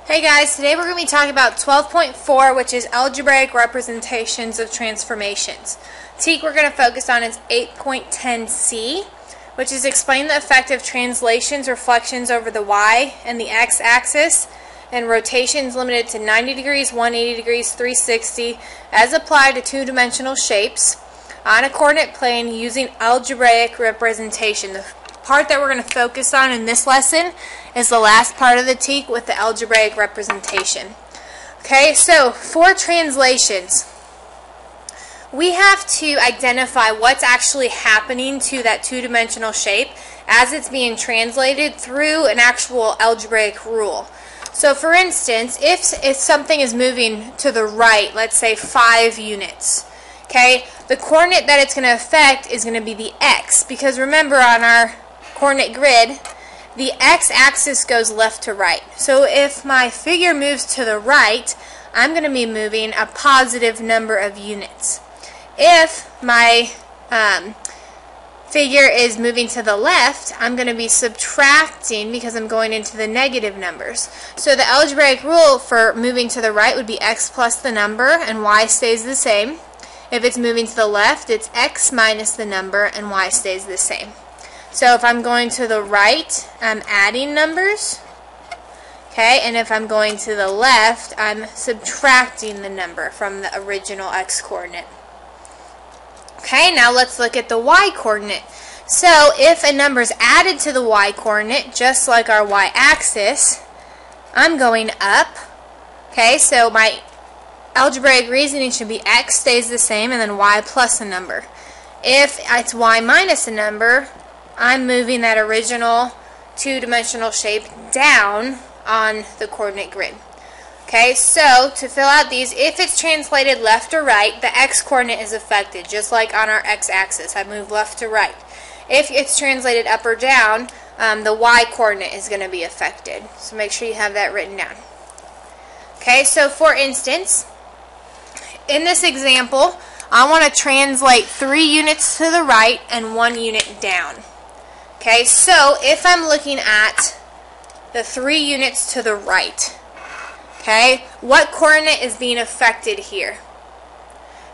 Hey guys, today we're going to be talking about 12.4, which is Algebraic Representations of Transformations. TEK we're going to focus on is 8.10c, which is explain the effect of translations, reflections over the y and the x-axis, and rotations limited to 90 degrees, 180 degrees, 360, as applied to two-dimensional shapes on a coordinate plane using algebraic representation. The part that we're going to focus on in this lesson is the last part of the TEK with the algebraic representation. Okay, so for translations, we have to identify what's actually happening to that two-dimensional shape as it's being translated through an actual algebraic rule. So for instance, if something is moving to the right, let's say 5 units, okay, the coordinate that it's going to affect is going to be the x, because remember on our coordinate grid, the x-axis goes left to right. So if my figure moves to the right, I'm going to be moving a positive number of units. If my figure is moving to the left, I'm going to be subtracting because I'm going into the negative numbers. So the algebraic rule for moving to the right would be x plus the number and y stays the same. If it's moving to the left, it's x minus the number and y stays the same. So if I'm going to the right, I'm adding numbers, okay, and if I'm going to the left, I'm subtracting the number from the original x-coordinate. Okay, now let's look at the y-coordinate. So if a number is added to the y-coordinate, just like our y-axis, I'm going up, okay, so my algebraic reasoning should be x stays the same and then y plus a number. If it's y minus a number, I'm moving that original two-dimensional shape down on the coordinate grid. Okay, so to fill out these, if it's translated left or right, the x-coordinate is affected, just like on our x-axis. I move left to right. If it's translated up or down, the y-coordinate is going to be affected. So make sure you have that written down. Okay, so for instance, in this example, I want to translate 3 units to the right and 1 unit down. Okay, so if I'm looking at the 3 units to the right, okay, what coordinate is being affected here?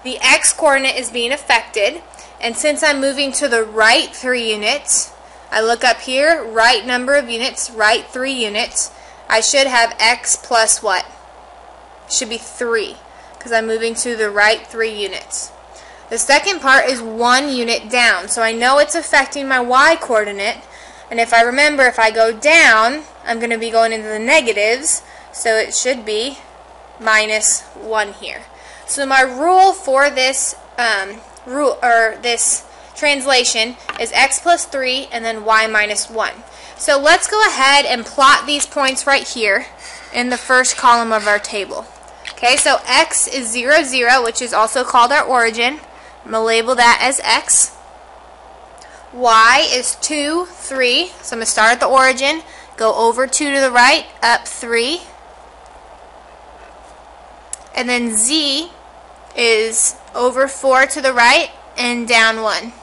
The x-coordinate is being affected, and since I'm moving to the right 3 units, I look up here, right number of units, right 3 units, I should have x plus what? Should be 3, because I'm moving to the right 3 units. The second part is 1 unit down, so I know it's affecting my y-coordinate, and if I remember, if I go down, I'm going to be going into the negatives, so it should be minus 1 here. So my rule for this this translation is x plus 3 and then y minus 1. So let's go ahead and plot these points right here in the first column of our table. Okay, so x is 0, 0, which is also called our origin. I'm going to label that as x. Y is 2, 3. So I'm going to start at the origin, go over 2 to the right, up 3. And then z is over 4 to the right and down 1.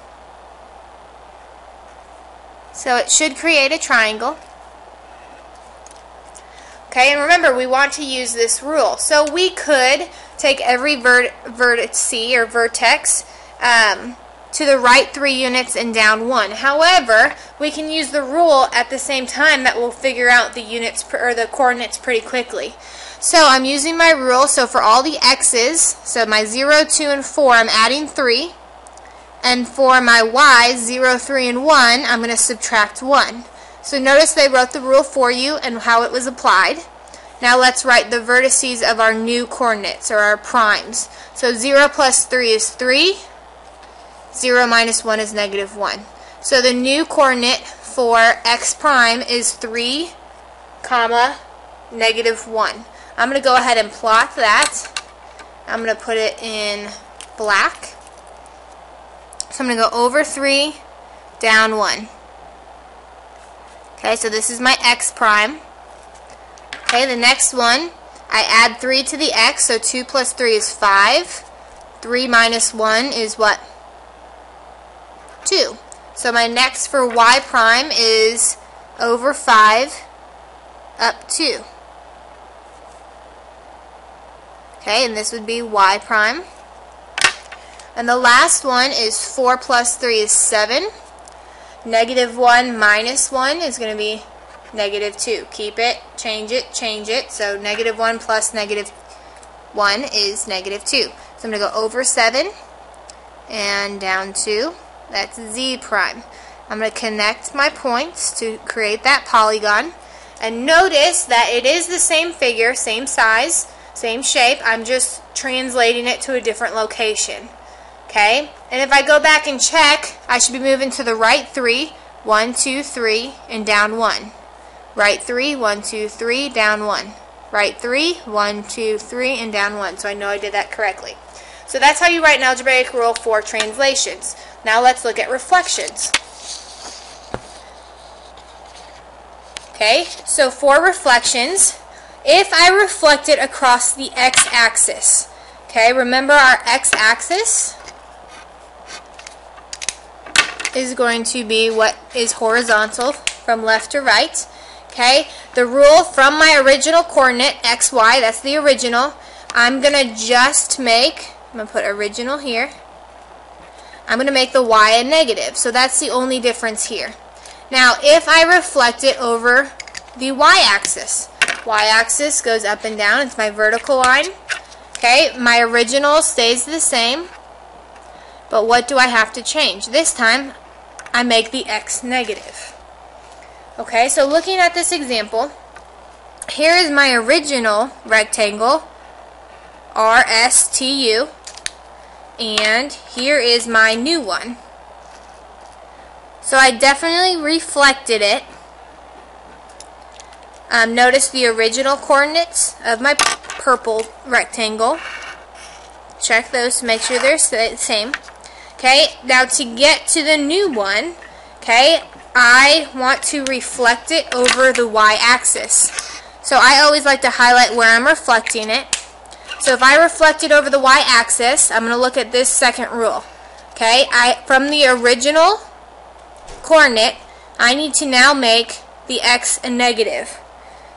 So it should create a triangle. Okay, and remember, we want to use this rule. So we could take every vertex to the right 3 units and down 1. However, we can use the rule at the same time that will figure out the units or the coordinates pretty quickly. So I'm using my rule. So for all the x's, so my 0, 2, and 4, I'm adding 3. And for my y, 0, 3, and 1, I'm going to subtract 1. So notice they wrote the rule for you and how it was applied. Now let's write the vertices of our new coordinates, or our primes. So 0 plus 3 is 3. 0 minus 1 is negative 1. So the new coordinate for x prime is 3, comma, negative 1. I'm going to go ahead and plot that. I'm going to put it in black. So I'm going to go over 3, down 1. Okay, so this is my x prime. Okay, the next one, I add 3 to the x, so 2 plus 3 is 5. 3 minus 1 is what? 2. So my next for y prime is over 5 up 2. Okay, and this would be y prime. And the last one is 4 plus 3 is 7. Negative 1 minus 1 is going to be negative 2. Keep it, change it, change it. So negative 1 plus negative 1 is negative 2. So I'm going to go over 7 and down 2. That's z prime. I'm going to connect my points to create that polygon. And notice that it is the same figure, same size, same shape. I'm just translating it to a different location. Okay? And if I go back and check, I should be moving to the right 3. 1, 2, 3, and down 1. Right 3, 1, 2, 3, down 1. Right 3, 1, 2, 3, and down 1. So I know I did that correctly. So that's how you write an algebraic rule for translations. Now let's look at reflections. Okay, so for reflections, if I reflect it across the x-axis, okay, remember our x-axis is going to be what is horizontal from left to right. Okay, the rule from my original coordinate, xy, that's the original, I'm going to just make, I'm going to put original here, I'm going to make the y a negative, so that's the only difference here. Now, if I reflect it over the y-axis, y-axis goes up and down, it's my vertical line. Okay, my original stays the same, but what do I have to change? This time, I make the x negative. Okay, so looking at this example, here is my original rectangle, RSTU, and here is my new one. So I definitely reflected it. Notice the original coordinates of my purple rectangle. Check those to make sure they're the same. Okay, now to get to the new one, okay, I want to reflect it over the y-axis. So I always like to highlight where I'm reflecting it. So if I reflect it over the y-axis, I'm going to look at this second rule. Okay, from the original coordinate, I need to now make the x a negative.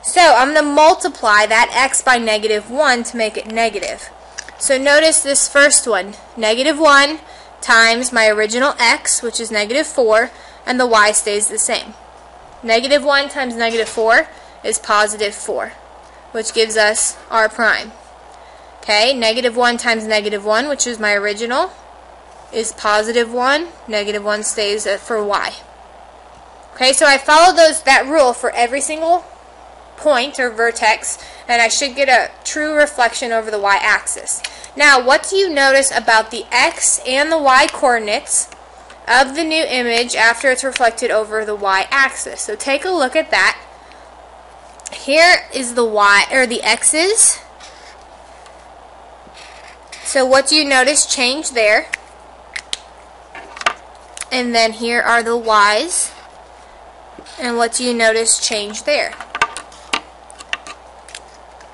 So I'm going to multiply that x by negative 1 to make it negative. So notice this first one, negative 1 times my original x, which is negative 4, and the y stays the same. Negative 1 times negative 4 is positive 4, which gives us r prime. Okay, negative 1 times negative 1, which is my original, is positive 1. Negative 1 stays for y. Okay, so I followed that rule for every single point or vertex, and I should get a true reflection over the y-axis. Now, what do you notice about the x and the y coordinates of the new image after it's reflected over the y-axis? So take a look at that. Here is the y, or the x's. So what do you notice change there? And then here are the y's. And what do you notice change there?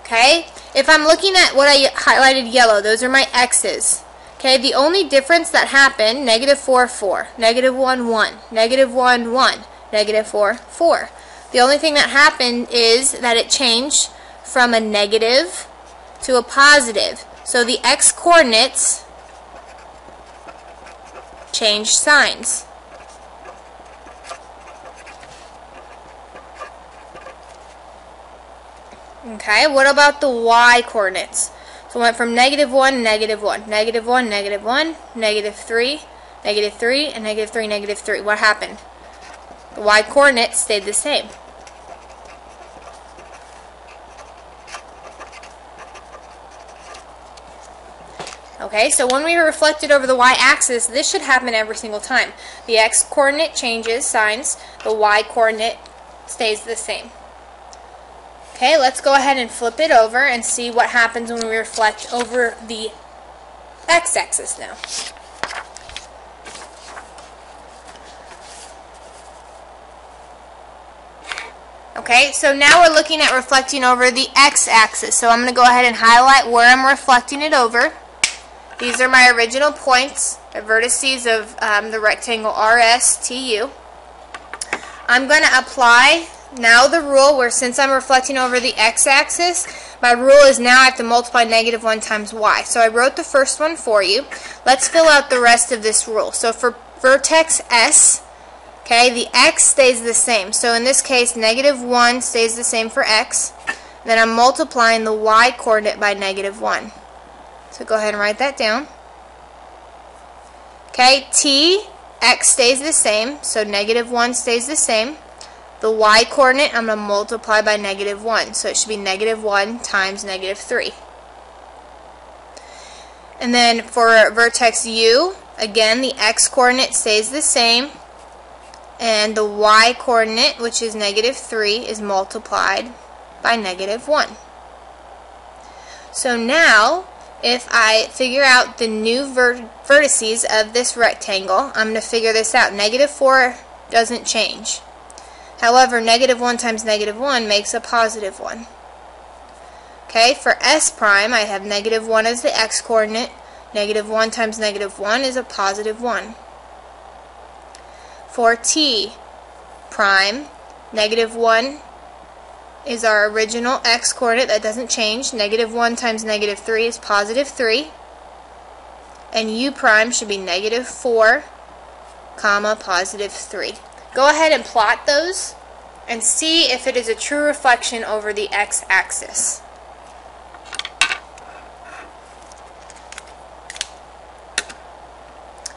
Okay, if I'm looking at what I highlighted yellow, those are my x's. Okay, the only difference that happened, negative 4, 4, negative 1, 1, negative 1, 1, negative 4, 4. The only thing that happened is that it changed from a negative to a positive. So the x coordinates changed signs. Okay, what about the y coordinates? So it went from negative 1, negative 1, negative 1, negative 1, negative 3, negative 3, and negative 3, negative 3. What happened? The y coordinates stayed the same. Okay, so when we reflect it over the y-axis, this should happen every single time. The x-coordinate changes signs, the y-coordinate stays the same. Okay, let's go ahead and flip it over and see what happens when we reflect over the x-axis now. Okay, so now we're looking at reflecting over the x-axis. So I'm going to go ahead and highlight where I'm reflecting it over. These are my original points, the vertices of the rectangle RSTU. I'm going to apply Now the rule where since I'm reflecting over the x-axis, my rule is now I have to multiply -1 times y. So I wrote the first one for you. Let's fill out the rest of this rule. So for vertex S, okay, the x stays the same. So in this case, -1 stays the same for x. Then I'm multiplying the y coordinate by -1. So go ahead and write that down. Okay, t, x stays the same, so -1 stays the same. The y coordinate I'm going to multiply by -1, so it should be -1 times -3. And then for vertex u, again the x coordinate stays the same, and the y coordinate, which is -3, is multiplied by -1. So now, if I figure out the new vertices of this rectangle, I'm going to figure this out. -4 doesn't change. However, -1 times -1 makes a +1. Okay, for S prime, I have -1 as the x coordinate. -1 times -1 is a +1. For T prime, -1 is our original x coordinate, that doesn't change. -1 times -3 is +3. And U prime should be -4, +3. Go ahead and plot those and see if it is a true reflection over the x-axis.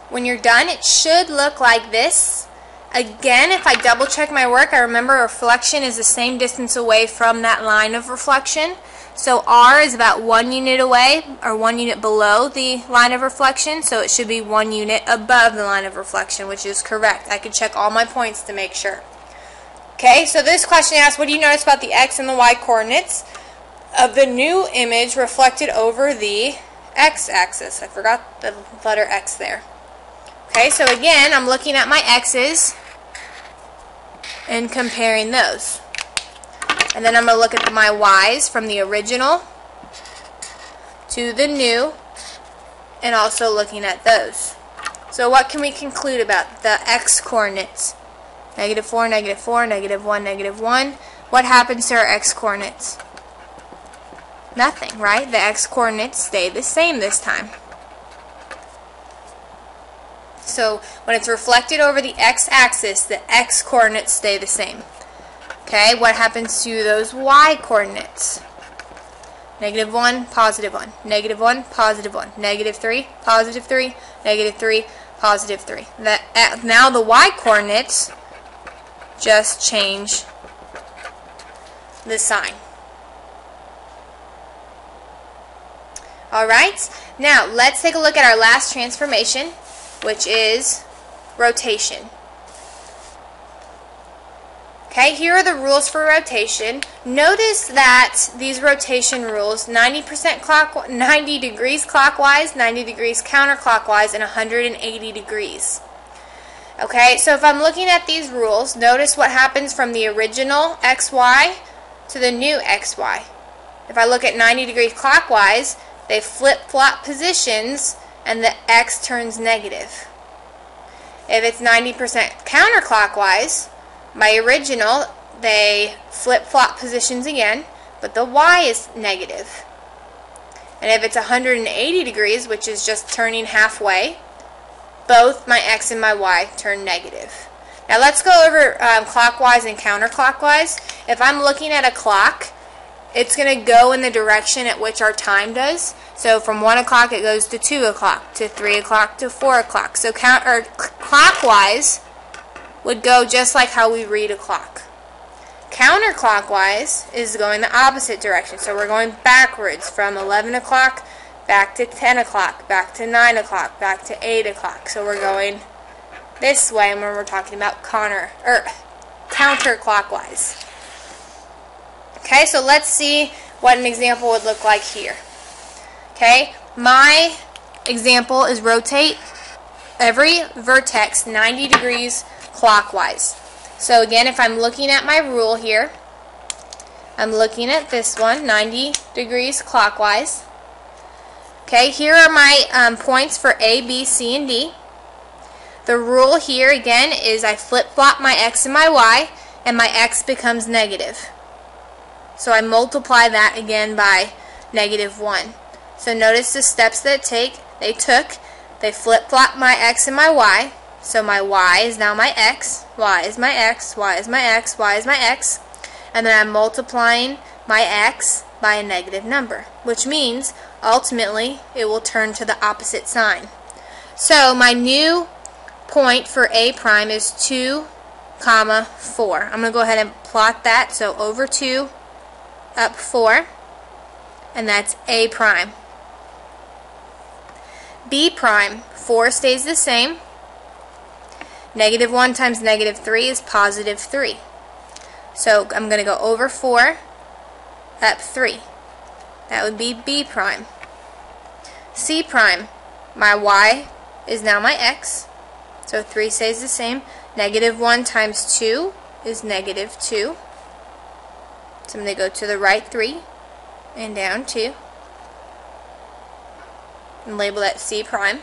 When you're done, it should look like this. Again, if I double check my work, I remember reflection is the same distance away from that line of reflection. So R is about 1 unit away, or 1 unit below the line of reflection, so it should be 1 unit above the line of reflection, which is correct. I could check all my points to make sure. Okay, so this question asks, what do you notice about the x and the y coordinates of the new image reflected over the x-axis? I forgot the letter x there. Okay, so again, I'm looking at my x's and comparing those. And then I'm going to look at my y's from the original to the new, and also looking at those. So what can we conclude about the x coordinates? -4, -4, -1, -1. What happens to our x coordinates? Nothing, right? The x coordinates stay the same this time. So when it's reflected over the x-axis, the x coordinates stay the same. Okay, what happens to those y coordinates? -1, +1, -1, +1, -3, +3, -3, +3. Now the y coordinates just change the sign. Alright, now let's take a look at our last transformation, which is rotation. Okay, here are the rules for rotation. Notice that these rotation rules, 90 degrees clockwise, 90 degrees counterclockwise, and 180 degrees. Okay, so if I'm looking at these rules, notice what happens from the original xy to the new xy. If I look at 90 degrees clockwise, they flip-flop positions and the x turns negative. If it's 90% counterclockwise, my original, they flip-flop positions again, but the y is negative. And if it's 180 degrees, which is just turning halfway, both my x and my y turn negative. Now let's go over clockwise and counterclockwise. If I'm looking at a clock, it's going to go in the direction at which our time does. So from 1 o'clock it goes to 2 o'clock, to 3 o'clock, to 4 o'clock. So clockwise would go just like how we read a clock. Counterclockwise is going the opposite direction. So we're going backwards from 11 o'clock back to 10 o'clock, back to 9 o'clock, back to 8 o'clock. So we're going this way when we're talking about counterclockwise. Okay, so let's see what an example would look like here. Okay, my example is rotate every vertex 90 degrees clockwise. So again, if I'm looking at my rule here, I'm looking at this one, 90 degrees clockwise. Okay, here are my points for A, B, C, and D. The rule here, again, is I flip-flop my X and my Y. and my x becomes negative. So I multiply that again by -1. So notice the steps that they took. They flip-flop my x and my y. So my y is now my x, y is my x, y is my x, y is my x. And then I'm multiplying my x by a negative number, which means ultimately it will turn to the opposite sign. So my new point for A prime is 2, 4. I'm going to go ahead and plot that. So over 2, up 4, and that's A prime. B prime, 4 stays the same. -1 times -3 is +3. So I'm going to go over 4, up 3. That would be B prime. C prime, my y is now my x. So 3 stays the same. -1 times 2 is -2. So I'm going to go to the right 3 and down 2. And label that C prime.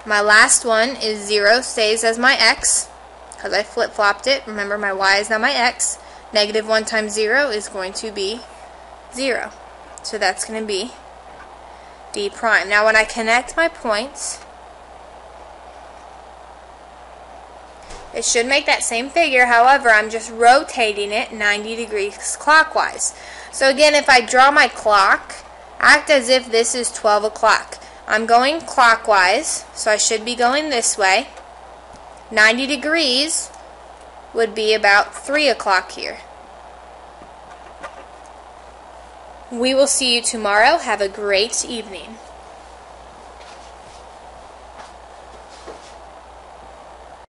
My last one is 0 stays as my x because I flip-flopped it. Remember, my y is now my x. -1 times 0 is going to be 0. So that's going to be D prime. Now when I connect my points, it should make that same figure. However, I'm just rotating it 90 degrees clockwise. So again, if I draw my clock, act as if this is 12 o'clock. I'm going clockwise, so I should be going this way. 90 degrees would be about 3 o'clock here. We will see you tomorrow. Have a great evening.